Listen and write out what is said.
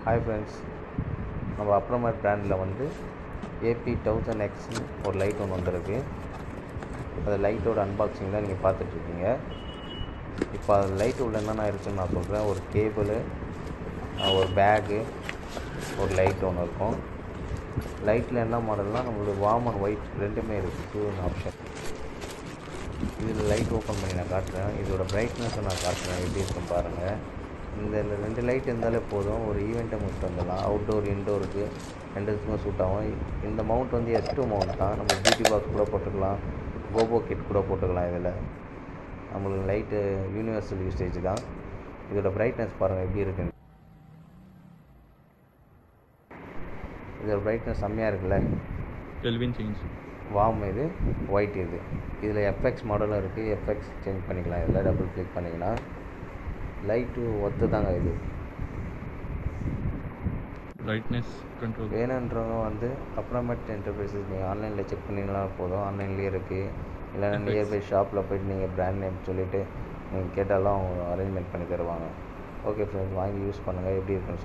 Hi friends, நம்ம அப்ரமேட் பிராண்டில் வந்து AP1000X ஒரு லைட் ஒன்று வந்திருக்கு. அந்த லைட்டோட அன்பாக்சிங் தான் நீங்கள் பார்த்துட்ருக்கீங்க. இப்போ அது லைட் உள்ள என்னென்ன இருக்குதுன்னு நான் சொல்கிறேன். ஒரு கேபிளு, ஒரு பேகு, ஒரு லைட் ஒன்று இருக்கும். லைட்டில் என்ன மாடல்னால் நம்மளுக்கு வார்ம் அண்ட் ஒயிட் ரெண்டுமே இருக்குது, 2 ஆப்ஷன். இதில் லைட் ஓப்பன் பண்ணி நான் காட்டுறேன். இதோட பிரைட்னஸை நான் காட்டுறேன், எப்படி இருக்குன்னு பாருங்கள். இந்த 2 லைட் இருந்தாலே போதும், ஒரு ஈவெண்ட்டை முடிச்சுட்டு வந்துடலாம். அவுட்டோர் இன்டோருக்கு ரெண்டுத்துக்குமே சூட் ஆகும். இந்த மவுண்ட் வந்து S2 மவுண்ட் தான். நம்ம பியூட்டி பாக்ஸ் கூட போட்டுக்கலாம், கோபோ கிட் கூட போட்டுக்கலாம். இதில் நம்மளுக்கு லைட்டு யூனிவர்சல் யூசேஜ் தான். இதோட பிரைட்னஸ் பாருங்கள் எப்படி இருக்குன்னு. இதோட பிரைட்னஸ் செம்மையாக இருக்குல்ல. கெல்வின் சேஞ்ச் வார்ம் இது, ஒயிட் இது. இதில் FX மாடலும் இருக்குது. FX சேஞ்ச் பண்ணிக்கலாம். இதில் டபுள் கிளிக் பண்ணிக்கலாம். லைட்டு ஒத்து தாங்க இது. பிரைட்னஸ் கண்ட்ரோல் வேணுன்றவங்க வந்து அப்ரமேட் என்டர்பிரைசஸ் நீங்கள் ஆன்லைனில் செக் பண்ணிங்கன்னா போதும். ஆன்லைன்லேயே இருக்குது. இல்லைன்னா நியர்பை ஷாப்பில் போய்ட்டு நீங்கள் பிராண்ட் நேம் சொல்லிவிட்டு நீங்கள் கேட்டாலும் அவங்க அரேஞ்ச்மெண்ட் பண்ணி தருவாங்க. ஓகே ஃப்ரெண்ட்ஸ், வாங்கி யூஸ் பண்ணுங்கள், எப்படி இருக்குன்னு சொல்லுங்கள்.